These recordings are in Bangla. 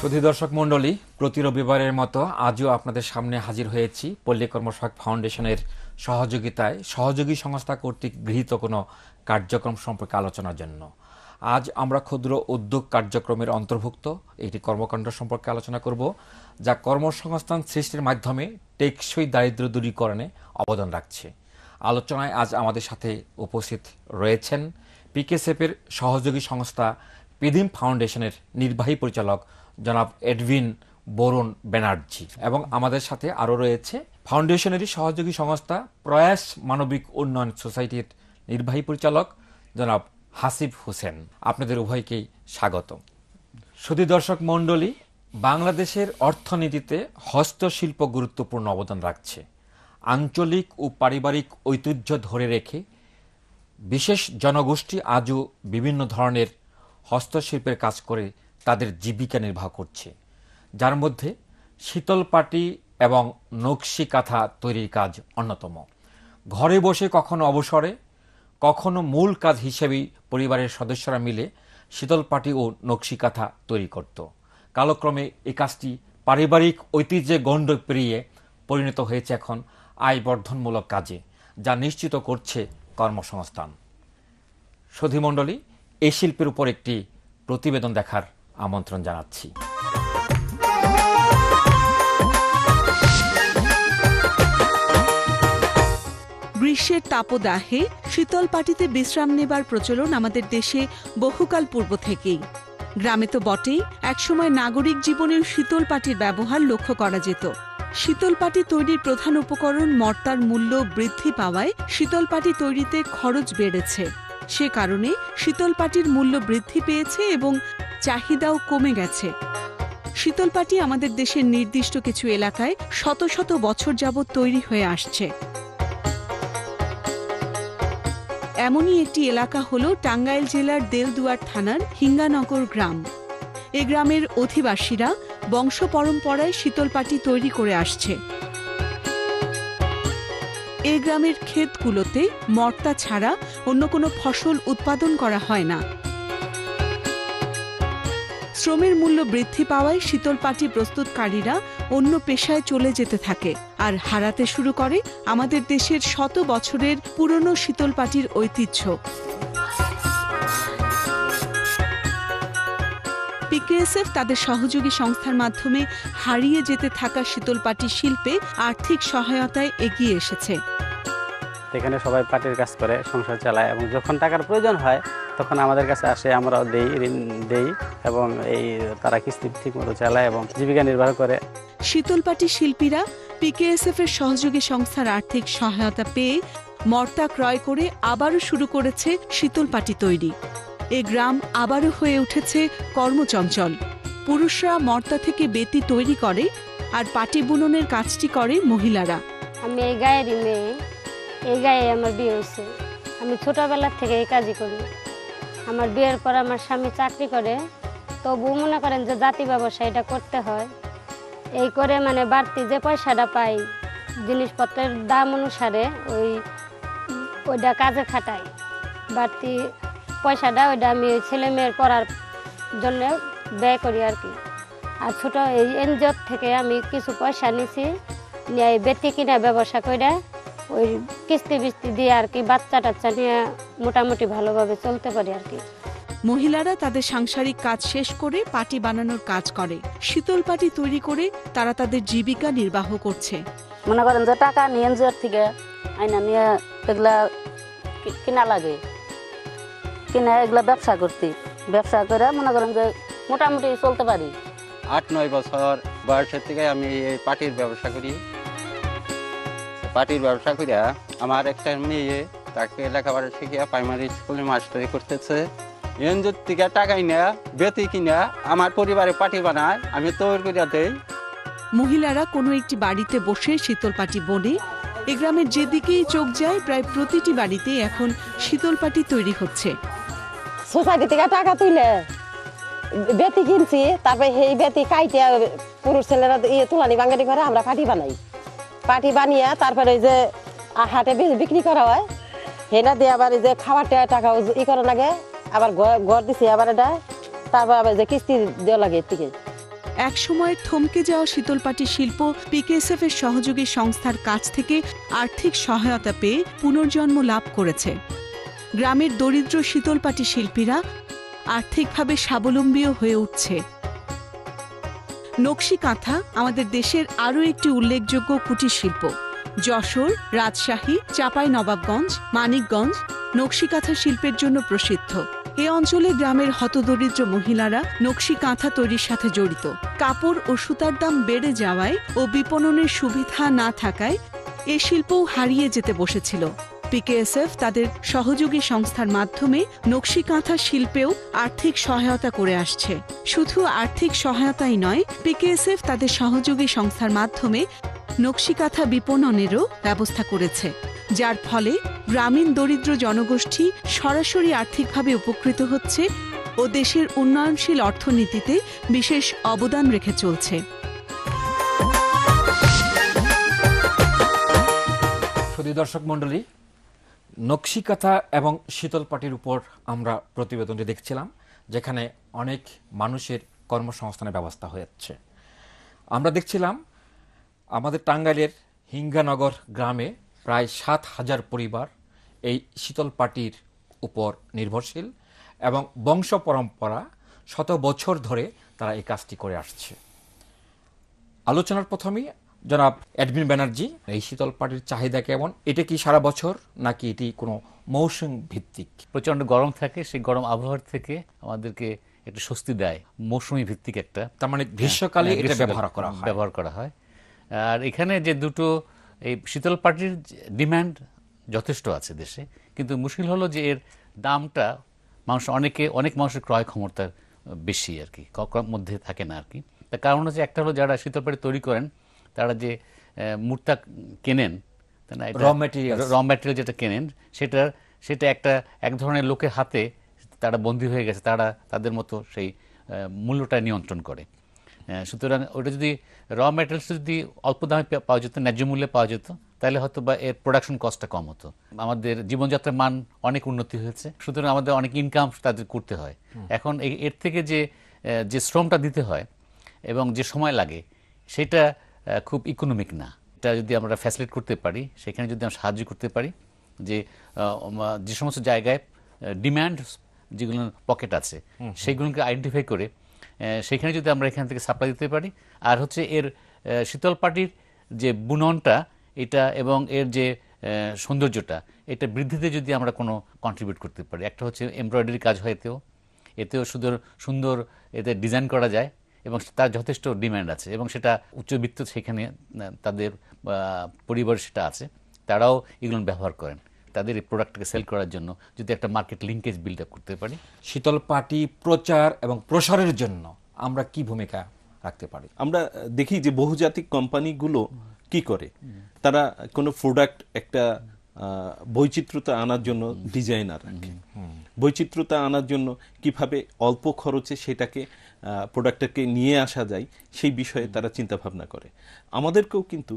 সুধী দর্শক মণ্ডলী, প্রতি রবিবারের মতো আজও আপনাদের সামনে হাজির হয়েছি পল্লী কর্মসহায়ক ফাউন্ডেশনের সহযোগিতায় সহযোগী সংস্থা কর্তৃক গৃহীত কোনো কার্যক্রম সম্পর্কে আলোচনার জন্য। আজ আমরা ক্ষুদ্র উদ্যোগ কার্যক্রমের অন্তর্ভুক্ত একটি কর্মকাণ্ড সম্পর্কে আলোচনা করব, যা কর্মসংস্থান সৃষ্টির মাধ্যমে টেকসই দারিদ্র দূরীকরণে অবদান রাখছে। আলোচনায় আজ আমাদের সাথে উপস্থিত রয়েছেন পিকেএসএফের সহযোগী সংস্থা পিদিম ফাউন্ডেশনের নির্বাহী পরিচালক জনাব এডভিন বরুণ ব্যানার্জি, এবং আমাদের সাথে আরও রয়েছে ফাউন্ডেশনেরই সহযোগী সংস্থা প্রয়াস মানবিক উন্নয়ন সোসাইটির নির্বাহী পরিচালক জনাব হাসিব হোসেন। আপনাদের উভয়কেই স্বাগত। সুধী দর্শক মণ্ডলী, বাংলাদেশের অর্থনীতিতে হস্তশিল্প গুরুত্বপূর্ণ অবদান রাখছে। আঞ্চলিক ও পারিবারিক ঐতিহ্য ধরে রেখে বিশেষ জনগোষ্ঠী আজও বিভিন্ন ধরনের হস্তশিল্পের কাজ করে তাদের জীবিকা নির্বাহ করছে, যার মধ্যে শীতলপাটি এবং নকশি কাঁথা তৈরির কাজ অন্যতম। ঘরে বসে কখনো অবসরে, কখনো মূল কাজ হিসেবেই পরিবারের সদস্যরা মিলে শীতলপাটি ও নকশি কাঁথা তৈরি করত। কালক্রমে এই কাজটি পারিবারিক ঐতিহ্যে গণ্ড পেরিয়ে পরিণত হয়েছে এখন আয় বর্ধনমূলক কাজে, যা নিশ্চিত করছে কর্মসংস্থান। সুধী মণ্ডলী, এই শিল্পের উপর একটি প্রতিবেদন দেখার আমন্ত্রণ জানাচ্ছি। গ্রীষ্মের তাপদাহে শীতলপাটিতে বিশ্রাম নেবার প্রচলন আমাদের দেশে বহুকাল পূর্ব থেকেই। গ্রামে তো বটেই, একসময় নাগরিক জীবনেও শীতলপাটির ব্যবহার লক্ষ্য করা যেত। শীতলপাটি তৈরির প্রধান উপকরণ মর্তার মূল্য বৃদ্ধি পাওয়ায় শীতলপাটি তৈরিতে খরচ বেড়েছে। সে কারণে শীতলপাটির মূল্য বৃদ্ধি পেয়েছে এবং চাহিদাও কমে গেছে। শীতলপাটি আমাদের দেশের নির্দিষ্ট কিছু এলাকায় শত শত বছর যাবৎ তৈরি হয়ে আসছে। এমনই একটি এলাকা হল টাঙ্গাইল জেলার দেলদুয়ার থানার হিঙ্গানগর গ্রাম। এ গ্রামের অধিবাসীরা বংশ পরম্পরায় শীতলপাটি তৈরি করে আসছে। এ গ্রামের ক্ষেতগুলোতে মর্তা ছাড়া অন্য কোনো ফসল উৎপাদন করা হয় না। শ্রমের মূল্য বৃদ্ধি পাওয়ায় শীতলপাটি প্রস্তুতকারীরা অন্য পেশায় চলে যেতে থাকে আর হারাতে শুরু করে আমাদের দেশের শত বছরের পুরনো শীতলপাটির ঐতিহ্য। পিকেএসএফ তাদের সহযোগী সংস্থার মাধ্যমে হারিয়ে যেতে থাকা শীতলপাটি শিল্পে আর্থিক সহায়তায় এগিয়ে এসেছে। এখানে সবাই পাটির কাজ করে সংসার চালায়, এবং যখন টাকার প্রয়োজন হয় তখন আমাদের কাছে আসে, আমরাও দেই, ঋণ দেই, এবং তারা কিস্তি ঠিকমতো চালায় এবং জীবিকা নির্বাহ করে। শীতলপাটি শিল্পীরা পিকেএসএফ এর সহযোগী সংস্থার আর্থিক সহায়তা পেয়ে মর্তা ক্রয় করে আবারও শুরু করেছে শীতলপাটি তৈরি। এ গ্রাম আবারও হয়ে উঠেছে কর্মচঞ্চল। পুরুষরা মর্তা থেকে বেতি তৈরি করে আর পাটি বুননের কাজটি করে মহিলারা। আমি এই গায়েরই মেয়ে, এই গায়ে আমার বিয়ে হয়েছে। আমি ছোটবেলার থেকে এই কাজই করি। আমার বিয়ের পর আমার স্বামী চাকরি করে, তবু মনে করেন যে জাতি ব্যবসা এটা করতে হয়। এই করে মানে বাড়তি যে পয়সাটা পাই জিনিসপত্রের দাম অনুসারে ওইটা কাজে খাটাই। বাড়তি পয়সাটা ওইটা আমি ছেলে মেয়ের পড়ার জন্য ব্যয় করি আর কি। আর ছোটো এই এনজিও থেকে আমি কিছু পয়সা নিছি, নিয়ে বেতি কিনা ব্যবসা করে ওই কিস্তি বিস্তি দিয়ে আর কি বাচ্চা টাচ্চা নিয়ে মোটামুটি ভালোভাবে চলতে পারি আর কি। মহিলারা তাদের সাংসারিক কাজ শেষ করে পাটি বানানোর কাজ করে। শীতলপাটি তৈরি করে তারা তাদের জীবিকা নির্বাহ করছে। মনে করেন যে টাকা নিয়ে এনজিওর থেকে আইনা নিয়ে এগুলা কিনা লাগে, কিনে এগুলা ব্যবসা করতে, ব্যবসা করে মনে করেন যে মোটামুটি চলতে পারি। 8-9 বছর বয়সের থেকে আমি এই পাটির ব্যবসা করি। পাটির ব্যবসা করিয়া আমার একটা মেয়ে, তাকে লেখাপড়া শিখিয়া প্রাইমারি স্কুলে মাস্টারি করতেছে। এনজিওর থেকে টাকাই নেয়া বেতি কিনা আমার পরিবারে পাটি বানায়, আমি তৈরি করিয়া দেই। মহিলারা কোনো একটি বাড়িতে বসে শীতলপাটি বোনে। এ গ্রামের যেদিকেই চোখ যায় প্রায় প্রতিটি বাড়িতে এখন শীতলপাটি তৈরি হচ্ছে। সোসাইটি থেকে টাকা তুলে বেতি কিনছি, তারপরে সেই বেতি কাইটে পুরুষ ছেলেরা তুলানি বাঙ্গানি করে আমরা পাটি বানাই। পাটি বানিয়ে তারপরে যে হাটে বিক্রি করা হয়, সেটা দিয়ে আবার যে খাবার টাকা করা লাগে, আবার ঘর দিছি আবার এটা, তারপর আবার যে কিস্তি দেওয়া লাগে। এর থেকে একসময়ের থমকে যাওয়া শীতলপাটি শিল্প পিকেএসএফ এর সহযোগী সংস্থার কাছ থেকে আর্থিক সহায়তা পেয়ে পুনর্জন্ম লাভ করেছে। গ্রামের দরিদ্র শীতলপাটি শিল্পীরা আর্থিকভাবে স্বাবলম্বীও হয়ে উঠছে। নকশি কাঁথা আমাদের দেশের আরও একটি উল্লেখযোগ্য কুটির শিল্প। যশোর, রাজশাহী, চাঁপাইনবাবগঞ্জ, মানিকগঞ্জ নকশি কাঁথা শিল্পের জন্য প্রসিদ্ধ। এ অঞ্চলে গ্রামের হতদরিদ্র মহিলারা নকশি কাঁথা তৈরির সাথে জড়িত। কাপড় ও সুতার দাম বেড়ে যাওয়ায় ও বিপণনের সুবিধা না থাকায় এ শিল্পও হারিয়ে যেতে বসেছিল। পিকেএসএফ তাদের সহযোগী সংস্থার মাধ্যমে নকশি কাঁথা শিল্পেও আর্থিক সহায়তা করে আসছে। শুধু আর্থিক সহায়তাই নয়, পিকেএসএফ তাদের সহযোগী সংস্থার মাধ্যমে নকশি কাঁথা বিপণনেরও ব্যবস্থা করেছে, যার ফলে গ্রামীণ দরিদ্র জনগোষ্ঠী সরাসরি আর্থিকভাবে উপকৃত হচ্ছে ও দেশের উন্নয়নশীল অর্থনীতিতে বিশেষ অবদান রেখে চলছে। সুধী দর্শক মণ্ডলী, নকশি কাঁথা এবং শীতলপাটির উপর আমরা প্রতিবেদনটি দেখছিলাম, যেখানে অনেক মানুষের কর্মসংস্থানের ব্যবস্থা হয়েছে। আমরা দেখছিলাম আমাদের টাঙ্গাইলের হিঙ্গানগর গ্রামে প্রায় 7,000 পরিবার এই শীতলপাটির উপর নির্ভরশীল এবং বংশ পরম্পরা শত বছর ধরে তারা এই কাজটি করে আসছে। আলোচনার প্রথমেই জনাব এডমিন ব্যানার্জি, এই শীতলপাটির চাহিদা কেমন? এটা কি সারা বছর নাকি এটি কোনো মৌসুম ভিত্তিক? প্রচণ্ড গরম থাকে, সেই গরম আবহাওয়ার থেকে আমাদেরকে একটু স্বস্তি দেয় মৌসুমী ভিত্তিক একটা। তার মানে গ্রীষ্মকালে এটা ব্যবহার করা হয়। আর এখানে যে দুটো এই শীতলপাটির ডিমান্ড যথেষ্ট আছে দেশে, কিন্তু মুশকিল হলো যে এর দামটা অনেক মানুষের ক্রয় ক্ষমতার বেশি আর কি, মধ্যে থাকে না আর কি। তার কারণ হচ্ছে একটা হলো যারা শীতলপাটি তৈরি করেন তারা যে মুর্তা কেনেন, র ম্যাটেরিয়াল যেটা কেনেন সেটা এক ধরনের লোকের হাতে তারা বন্দী হয়ে গেছে, তারা তাদের মতো সেই মূল্যটা নিয়ন্ত্রণ করে। সুতরাং ওটা যদি র ম্যাটেরিয়ালস যদি অল্প দামে পাওয়া যেত, ন্যায্য মূল্যে পাওয়া যেত, তাহলে হয়তো বা এর প্রোডাকশন কস্টটা কম হতো। আমাদের জীবনযাত্রার মান অনেক উন্নতি হয়েছে, সুতরাং আমাদের অনেক ইনকাম তাদের করতে হয়। এখন এর থেকে যে শ্রমটা দিতে হয় এবং যে সময় লাগে সেটা খুব ইকোনমিক না। এটা যদি আমরা ফ্যাসিলিটেট করতে পারি, সেখানে যদি আমরা সাহায্য করতে পারি, যে সমস্ত জায়গায় ডিম্যান্ড যেগুলো পকেট আছে সেইগুলোকে আইডেন্টিফাই করে সেখানে যদি আমরা এখান থেকে সাপ্লাই দিতে পারি, আর হচ্ছে এর শীতলপাটির যে বুননটা এটা এবং এর যে সৌন্দর্যটা এটা বৃদ্ধিতে যদি আমরা কোনো কন্ট্রিবিউট করতে পারি। একটা হচ্ছে এমব্রয়ডারি কাজ হয়, এতেও সুন্দর এতে ডিজাইন করা যায় এবং তার যথেষ্ট ডিমান্ড আছে এবং সেটা উচ্চবিত্ত সেখানে তাদের পরিবার সেটা আছে, তারাও এগুলো ব্যবহার করেন তাদের এই প্রোডাক্টকে সেল করার জন্য। যদি একটা মার্কেট লিঙ্কেজ বিল্ড আপ করতে পারি, শীতলপাটি প্রচার এবং প্রসারের জন্য আমরা কি ভূমিকা রাখতে পারি? আমরা দেখি যে বহুজাতিক কোম্পানিগুলো কি করে, তারা কোনো প্রোডাক্ট একটা বৈচিত্র্যতা আনার জন্য ডিজাইনার রাখে, বৈচিত্র্যতা আনার জন্য কিভাবে অল্প খরচে সেটাকে প্রোডাক্টটাকে নিয়ে আসা যায় সেই বিষয়ে তারা চিন্তা ভাবনা করে। আমাদেরকেও কিন্তু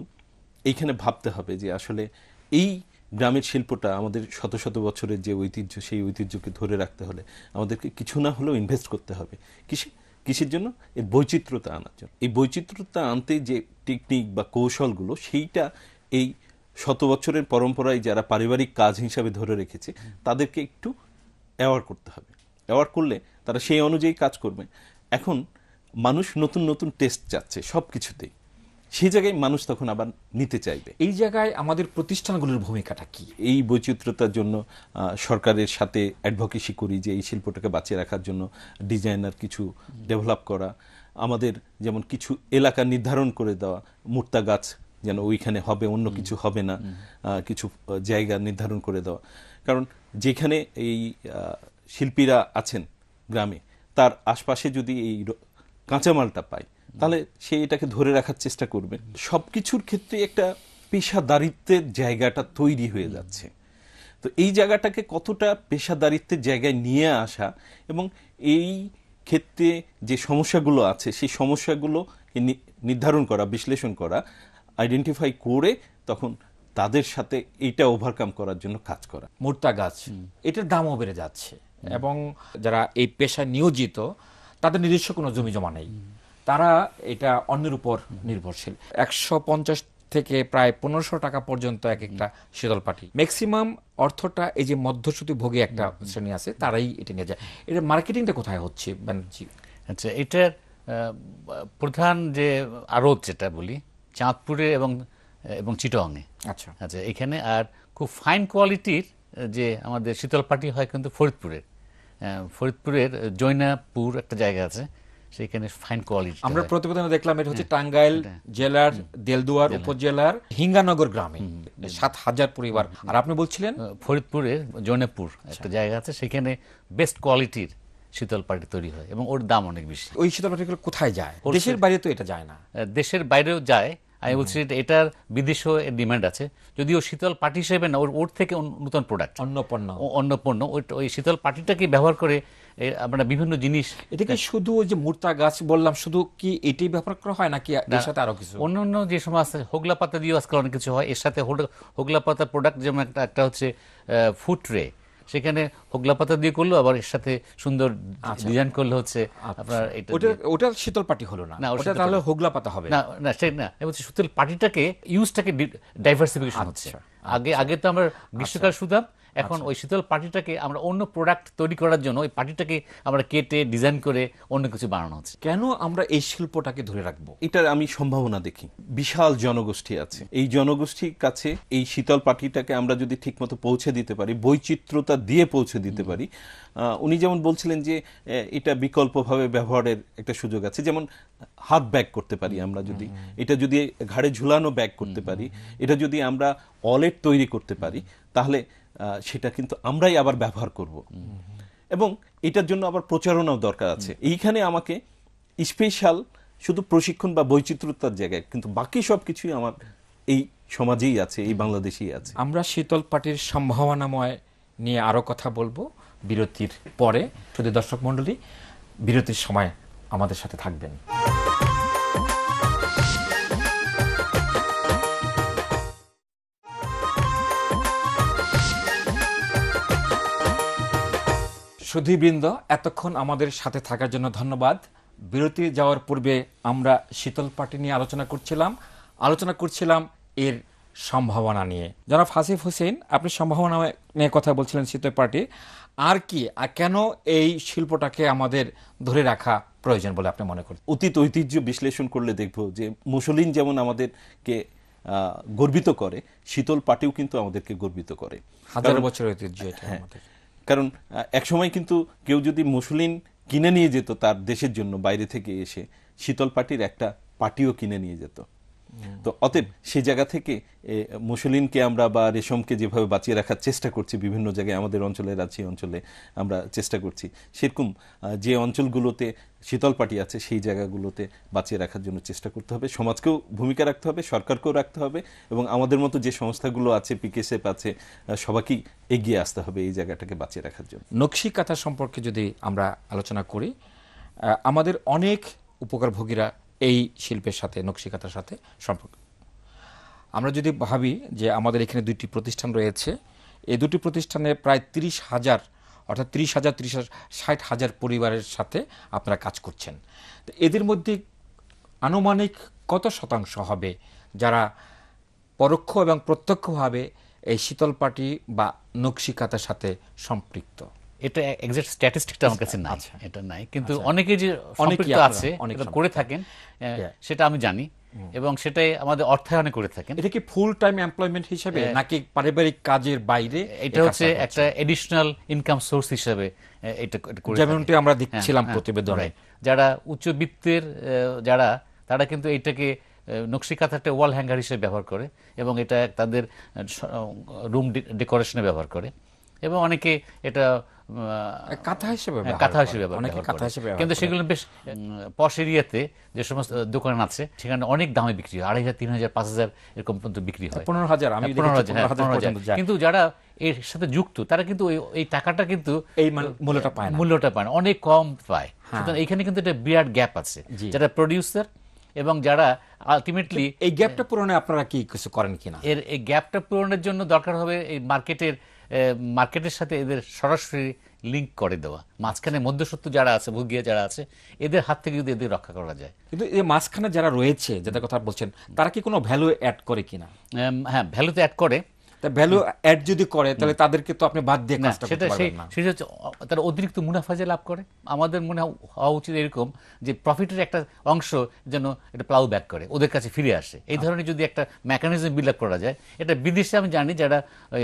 এইখানে ভাবতে হবে যে আসলে এই গ্রামের শিল্পটা আমাদের শত শত বছরের যে ঐতিহ্য, সেই ঐতিহ্যকে ধরে রাখতে হলে আমাদেরকে কিছু না হলেও ইনভেস্ট করতে হবে। কিসের জন্য? এই বৈচিত্র্যতা আনার জন্য। এই বৈচিত্র্যতা আনতে যে টেকনিক বা কৌশলগুলো, সেইটা এই শত বছরের পরম্পরায় যারা পারিবারিক কাজ হিসাবে ধরে রেখেছে তাদেরকে একটু অ্যাওয়ার করতে হবে। অ্যাওয়ার করলে তারা সেই অনুযায়ী কাজ করবে। এখন মানুষ নতুন নতুন টেস্ট চাচ্ছে সব কিছুতেই, সেই জায়গায় মানুষ তখন আবার নিতে চাইবে। এই জায়গায় আমাদের প্রতিষ্ঠানগুলোর ভূমিকাটা কি? এই বৈচিত্র্যতার জন্য সরকারের সাথে অ্যাডভোকেসি করি যে এই শিল্পটাকে বাঁচিয়ে রাখার জন্য ডিজাইনার কিছু ডেভেলপ করা, আমাদের যেমন কিছু এলাকা নির্ধারণ করে দেওয়া, মুর্তা গাছ যেন ওইখানে হবে, অন্য কিছু হবে না, কিছু জায়গা নির্ধারণ করে দেওয়া। কারণ যেখানে এই শিল্পীরা আছেন গ্রামে, তার আশপাশে যদি এই কাঁচামালটা পায় তাহলে সে এটাকে ধরে রাখার চেষ্টা করবে। সবকিছুর ক্ষেত্রে একটা পেশাদারিত্বের জায়গাটা তৈরি হয়ে যাচ্ছে। তো এই জায়গাটাকে কতটা পেশাদারিত্বের জায়গায় নিয়ে আসা এবং এই ক্ষেত্রে যে সমস্যাগুলো আছে সেই সমস্যাগুলো নির্ধারণ করা, বিশ্লেষণ করা, আইডেন্টিফাই করে তখন তাদের সাথে এইটা ওভারকাম করার জন্য কাজ করা। মুর্তা গাছ, এটার দামও বেড়ে যাচ্ছে এবং যারা এই পেশায় নিয়োজিত তাদের নিজস্ব কোনো জমি জমা নেই, তারা এটা অন্যের উপর নির্ভরশীল। 150 থেকে প্রায় 1500 টাকা পর্যন্ত এক একটা শীতল পাটি। ম্যাক্সিমাম অর্থটা এই যে মধ্যস্থিত ভোগী একটা শ্রেণী আছে তারাই এটা নিয়ে যায়। এটা মার্কেটিংটা কোথায় হচ্ছে ব্যানার্জি? আচ্ছা, এটার প্রধান যে আড়ত যেটা বলি চাঁদপুরে এবং চিটংয়ে। আচ্ছা আচ্ছা, এখানে আর খুব ফাইন কোয়ালিটির যে আমাদের শীতল পাটি হয় কিন্তু ফরিদপুরের জৈনাপুর একটা জায়গা আছে, সেখানে ফাইন কোয়ালিটি। আমরা প্রতিবেদনে দেখলাম এটা হচ্ছে টাঙ্গাইল জেলার দেলদুয়ার উপজেলার হিঙ্গানগর গ্রামে 7000 পরিবার। আর আপনি বলছিলেন ফরিদপুরের জৈনাপুর একটা জায়গা আছে, সেখানে বেস্ট কোয়ালিটির শীতল পাটি তৈরি হয় এবং ওর দাম অনেক বেশি। ওই শীতল পাটিগুলো কোথায় যায়? দেশের বাইরে তো এটা যায় না। দেশের বাইরেও যায়। আমি বলছি এটার বিদেশেও ডিমান্ড আছে, যদিও শীতল পাটি হিসেবে না, ওর থেকে নতুন প্রোডাক্ট, অন্য পণ্য ওই শীতল পাটিটাকে ব্যবহার করে আমরা বিভিন্ন জিনিস। এটা কি শুধু ওই যে মূর্তা গাছ বললাম, শুধু কি এটাই ব্যবহার করা হয় নাকি এর সাথে আরো কিছু? অন্যান্য যে সময় আছে হোগলা পাতা দিয়েও আজকাল অনেক কিছু হয়। এর সাথে হোগলা পাতা প্রোডাক্ট, যেমন একটা হচ্ছে ফুড ট্রে, সেখানে হোগলা পাতা দিয়ে করলো, আবার এর সাথে সুন্দর ডিজাইন করলে হচ্ছে আপনার এটা ওটা শীতল পাটি হলো না, ওটা তাহলে হোগলা পাতা হবে না। না সেটা না, বলছি শীতল পাটিটাকে ইউজটাকে ডাইভার্সিফিকেশন হচ্ছে। আগে তো আমরা গ্রীষ্মকাল শুধাম, এখন ওই শীতল পাটিটাকে আমরা অন্য প্রোডাক্ট তৈরি করার জন্য ওই পাটিটাকে আমরা কেটে ডিজাইন করে অন্য কিছু বানানো হচ্ছে। কেন আমরা এই শিল্পটাকে ধরে রাখবো? এটার আমি সম্ভাবনা দেখি। বিশাল জনগোষ্ঠী আছে, এই জনগোষ্ঠীর কাছে এই শীতল পাটিটাকে আমরা যদি ঠিকমতো পৌঁছে দিতে পারি, বৈচিত্র্যতা দিয়ে পৌঁছে দিতে পারি। উনি যেমন বলছিলেন যে এটা বিকল্পভাবে ব্যবহারের একটা সুযোগ আছে, যেমন হাত ব্যাগ করতে পারি আমরা, যদি এটা যদি ঘাড়ে ঝুলানো ব্যাগ করতে পারি, এটা যদি আমরা ওয়ালেট তৈরি করতে পারি, তাহলে সেটা কিন্তু আমরাই আবার ব্যবহার করব। এবং এটার জন্য আবার প্রচারণাও দরকার আছে। এইখানে আমাকে স্পেশাল শুধু প্রশিক্ষণ বা বৈচিত্র্যতার জায়গায়, কিন্তু বাকি সব কিছুই আমার এই সমাজেই আছে, এই বাংলাদেশেই আছে। আমরা শীতল পাটির সম্ভাবনাময় নিয়ে আরো কথা বলবো বিরতির পরে। শুধু দর্শক মণ্ডলী, বিরতির সময় আমাদের সাথে থাকবেন। সুধীবৃন্দ, এতক্ষণ আমাদের সাথে থাকার জন্য ধন্যবাদ। বিরতি যাওয়ার পূর্বে আমরা শীতল পাটি নিয়ে আলোচনা করছিলাম এর সম্ভাবনা নিয়ে। জনাব হাসিফ হোসেন, আপনি সম্ভাবনা নিয়ে কথা বলছিলেন শীতল পাটি। আর কি, আর কেন এই শিল্পটাকে আমাদের ধরে রাখা প্রয়োজন বলে আপনি মনে করেন? অতীত ঐতিহ্য বিশ্লেষণ করলে দেখবো যে মুসলিন যেমন আমাদেরকে গর্বিত করে, শীতল পাটিও কিন্তু আমাদেরকে গর্বিত করে। হাজার বছর ঐতিহ্য এটা আমাদের। কারণ একসময় কিন্তু কেউ যদি মুসলিন কিনে নিয়ে যেত তার দেশের জন্য, বাইরে থেকে এসে শীতল পাটির একটা পাটিও কিনে নিয়ে যেত। তো অতএব সেই জায়গা থেকে মুসলিনকে আমরা বা রেশমকে যেভাবে বাঁচিয়ে রাখার চেষ্টা করছি বিভিন্ন জায়গায়, আমাদের অঞ্চলে, রাজশাহী অঞ্চলে আমরা চেষ্টা করছি, সেরকম যে অঞ্চলগুলোতে শীতল পাটি আছে সেই জায়গাগুলোতে বাঁচিয়ে রাখার জন্য চেষ্টা করতে হবে। সমাজকেও ভূমিকা রাখতে হবে, সরকারকেও রাখতে হবে, এবং আমাদের মতো যে সংস্থাগুলো আছে, পিকেসেপ আছে, সবাইকেই এগিয়ে আসতে হবে এই জায়গাটাকে বাঁচিয়ে রাখার জন্য। নকশি কাঁথা সম্পর্কে যদি আমরা আলোচনা করি, আমাদের অনেক উপকারভোগীরা এই শিল্পের সাথে, নকশি কাঁথার সাথে সম্পর্ক। আমরা যদি ভাবি যে আমাদের এখানে দুইটি প্রতিষ্ঠান রয়েছে, এই দুটি প্রতিষ্ঠানে প্রায় 30,000, অর্থাৎ 60,000 পরিবারের সাথে আপনারা কাজ করছেন। তো এদের মধ্যে আনুমানিক কত শতাংশ হবে যারা পরোক্ষ এবং প্রত্যক্ষভাবে এই শীতল পাটি বা নকশি কাঁথার সাথে সম্পৃক্ত? এটা এক্সাক্ট স্ট্যাটিস্টিকটা আমার কাছে নাই, এটা নাই, কিন্তু অনেকে যে সম্পৃক্ত আছে, করে থাকেন, সেটা আমি জানি, এবং সেটাই আমাদের অর্থায়নে করে থাকেন। এটা কি ফুল টাইম এমপ্লয়মেন্ট হিসেবে নাকি পারিবারিক কাজের বাইরে? এটা হচ্ছে একটা এডিশনাল ইনকাম সোর্স হিসেবে এটা করে, যেমনটি আমরা দেখছিলাম প্রতিবেদনে। যারা উচ্চবিত্তের তারা কিন্তু এটাকে নকশি কাঁথাটা ওয়াল হ্যাঙ্গার হিসেবে ব্যবহার করে, এবং এটা তাদের রুম ডেকোরেশনে ব্যবহার করে, এবং অনেকে এটা কাঁথা হিসেবে কিন্তু সেগুলো বেশ পশ এরিয়াতে যে সমস্ত দোকান আছে সেখানে অনেক দামে বিক্রি হয়, 2,500, 3,000, 5,000 এরকম পর্যন্ত বিক্রি হয়, 15,000। কিন্তু যারা এর সাথে যুক্ত তারা কিন্তু এই টাকাটা কিন্তু এই মূল্যটা পায় না, অনেক কম পায়। সুতরাং এইখানে কিন্তু একটা বিরাট গ্যাপ আছে, যারা প্রডিউসার এবং যারা আলটিমেটলি এই গ্যাপটা পূরণে আপনারা কি কিছু করেন কিনা? এই গ্যাপটা পূরণের জন্য দরকার হবে এই মার্কেটের সাথে এদের সরাসরি লিঙ্ক করে দেওয়া, মাঝখানে মধ্যস্বত্ব যারা আছে, ভুগিয়া যারা আছে, এদের হাত থেকে যদি এদের রক্ষা করা যায়। কিন্তু এই মাঝখানে যারা রয়েছে, যাদের কথা বলছেন, তারা কি কোনো ভ্যালু অ্যাড করে কিনা? হ্যাঁ, ভ্যালু তো অ্যাড করে। তা ভ্যালু অ্যাড যদি করে তাহলে তাদেরকে তো আপনি বাদ দিয়ে না, কাজটা সেটা করতে পারবেন না। সেটা হচ্ছে তারা অতিরিক্ত মুনাফা যে লাভ করে। আমাদের মনে হওয়া উচিত এরকম যে প্রফিটের একটা অংশ যেন এটা প্লাউ ব্যাক করে, ওদের কাছে ফিরে আসে। এই ধরনের যদি একটা মেকানিজম বিল্ড আপ করা যায়, এটা বিদেশে আমি জানি, যারা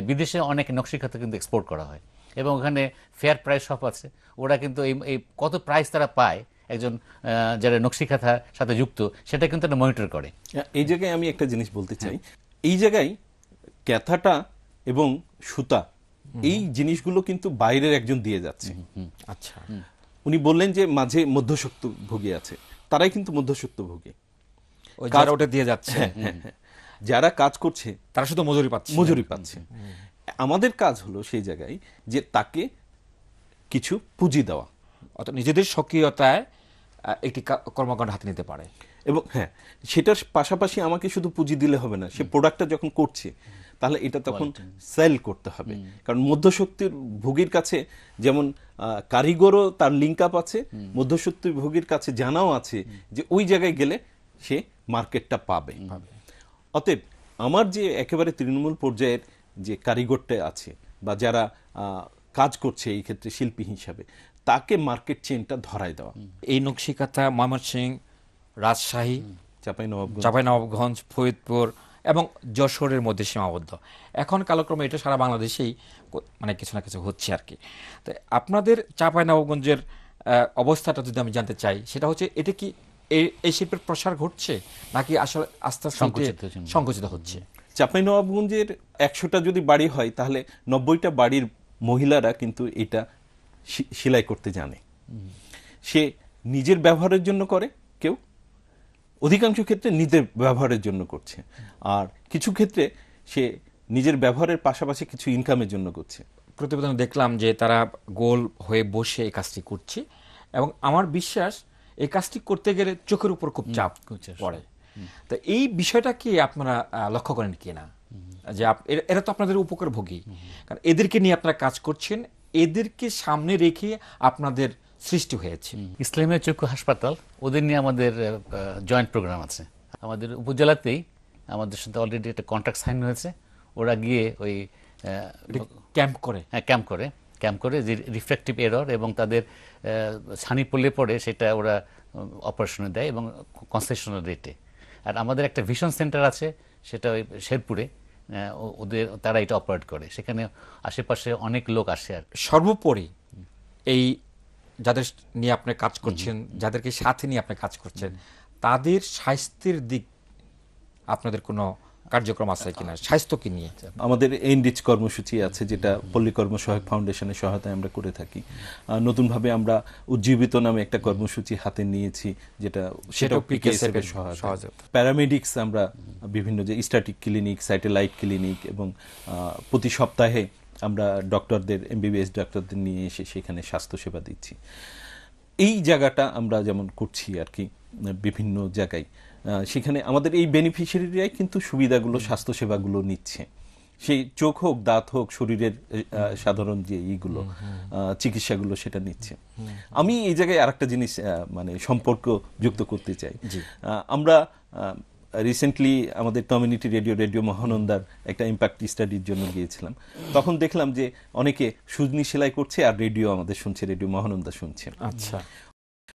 বিদেশে অনেক নকশি খাতে কিন্তু এক্সপোর্ট করা হয় এবং ওখানে ফেয়ার প্রাইস শপ আছে, ওরা কিন্তু এই কত প্রাইস তারা পায় একজন যারা নকশি খাতার সাথে যুক্ত, সেটা কিন্তু একটা মনিটর করে। এই জায়গায় আমি একটা জিনিস বলতে চাই, এই জায়গায় ক্যাথাটা এবং সুতা এই জিনিসগুলো কিন্তু বাইরের একজন দিয়ে যাচ্ছে। আচ্ছা, উনি বললেন যে মাঝে মধ্যস্বত্ব ভোগী আছে, তারাই কিন্তু মধ্যস্বত্ব ভোগী, ওই যারা ওটা দিয়ে যাচ্ছে যারা কাজ করছে তারা শুধু মজুরি পাচ্ছে। আমাদের কাজ হলো সেই জায়গায় যে তাকে কিছু পুঁজি দেওয়া, অর্থাৎ নিজেদের সক্রিয়তায় একটি কর্মকাণ্ড হাতে নিতে পারে। এবং হ্যাঁ, সেটার পাশাপাশি আমাকে শুধু পুঁজি দিলে হবে না, সে প্রোডাক্টটা যখন করছে তাহলে এটা তখন সেল করতে হবে। কারণ মধ্যস্বত্বের ভোগীর কাছে যেমন কারিগরও তার লিঙ্ক আপ আছে, মধ্যস্বত্ব ভোগীর কাছে জানাও আছে যে ওই জায়গায় গেলে সে মার্কেটটা পাবে। অতএব আমার যে একেবারে তৃণমূল পর্যায়ের যে কারিগরটা আছে বা যারা কাজ করছে এই ক্ষেত্রে শিল্পী হিসাবে, তাকে মার্কেট চেনটা ধরায় দেওয়া। এই নকশিকাথা ময়মনসিংহ, রাজশাহী, চাঁপাইনবাবগঞ্জ, ফরিদপুর এবং যশোরের মধ্যে সীমাবদ্ধ। এখন কালক্রমে এটা সারা বাংলাদেশেই মানে কিছু না কিছু হচ্ছে আর কি। তো আপনাদের চাঁপাইনবাবগঞ্জের অবস্থাটা যদি আমি জানতে চাই, সেটা হচ্ছে এটা কি এই শিল্পের প্রসার ঘটছে নাকি আসলে আস্তে আস্তে সংকুচিত হচ্ছে? চাঁপাইনবাবগঞ্জের 100টা যদি বাড়ি হয় তাহলে 90টা বাড়ির মহিলারা কিন্তু এটা সেলাই করতে জানে। সে নিজের ব্যবহারের জন্য করে, কেউ অধিকাংশ ক্ষেত্রে নিজের ব্যবহারের জন্য করছে, আর কিছু ক্ষেত্রে সে নিজের ব্যবহারের পাশাপাশি কিছু ইনকামের জন্য করছে। প্রতিবেদনে দেখলাম যে তারা গোল হয়ে বসে এই কাজটি করছে এবং আমার বিশ্বাস এই কাজটি করতে গেলে চোখের উপর খুব চাপ পড়ে। তো এই বিষয়টা কি আপনারা লক্ষ্য করেন কিনা যে এরা তো আপনাদের উপকারভোগী, কারণ এদেরকে নিয়ে আপনারা কাজ করছেন, এদেরকে সামনে রেখে আপনাদের সৃষ্টি হয়েছে। ইসলামিয়া চক্ষু হাসপাতাল, ওদের নিয়ে আমাদের জয়েন্ট প্রোগ্রাম আছে। আমাদের উপজেলাতেই আমাদের সাথে অলরেডি একটা কন্ট্রাক্ট সাইন হয়েছে। ওরা গিয়ে ওই ক্যাম্প করে, ক্যাম্প করে যে রিফ্র্যাক্টিভ এরর এবং তাদের ছানি পড়লে পরে সেটা ওরা অপারেশনে দেয় এবং কনসেশনাল রেটে। আর আমাদের একটা ভিশন সেন্টার আছে, সেটা ওই শেরপুরে, তারা এটা অপারেট করে। সেখানে আশেপাশে অনেক লোক আসে। আর সর্বোপরি এই যাদের নিয়ে আপনি কাজ করছেন, যাদেরকে সাথে নিয়ে আপনি কাজ করছেন, তাদের স্বাস্থ্যের দিক আপনাদের কোনো কার্যক্রম আছে কিনা, স্বাস্থ্যকে নিয়ে? আমাদের এনরিচ কর্মসূচি আছে, যেটা পল্লী কর্ম সহায়ক ফাউন্ডেশনের সহায়তায় আমরা করে থাকি। নতুনভাবে আমরা উজ্জীবিত নামে একটা কর্মসূচি হাতে নিয়েছি, যেটা সেটাও পিকেএসএফ এর সহায়তা। প্যারামেডিক্স আমরা বিভিন্ন যে স্ট্যাটিক ক্লিনিক, স্যাটেলাইট ক্লিনিক এবং প্রতি সপ্তাহে আমরা ডক্টরদের, এমবিবিএস ডক্টরদের নিয়ে এসে সেখানে স্বাস্থ্যসেবা দিচ্ছি। এই জায়গাটা আমরা যেমন করছি আর কি বিভিন্ন জায়গায়, সেখানে আমাদের এই বেনিফিশিয়ারিরাই কিন্তু সুবিধাগুলো, স্বাস্থ্যসেবাগুলো নিচ্ছে। সেই চোখ হোক, দাঁত হোক, শরীরের সাধারণ যে এইগুলো চিকিৎসাগুলো সেটা নিচ্ছে। আমি এই জায়গায় আরেকটা জিনিস মানে সম্পর্ক যুক্ত করতে চাই। আমরা রিসেন্টলি আমাদের কমিউনিটি রেডিও মহানন্দার একটা ইম্প্যাক্ট স্টাডির জন্য গিয়েছিলাম। তখন দেখলাম যে অনেকে সুজনি সেলাই করছে আর রেডিও আমাদের শুনছে, রেডিও মহানন্দা শুনছে। আচ্ছা,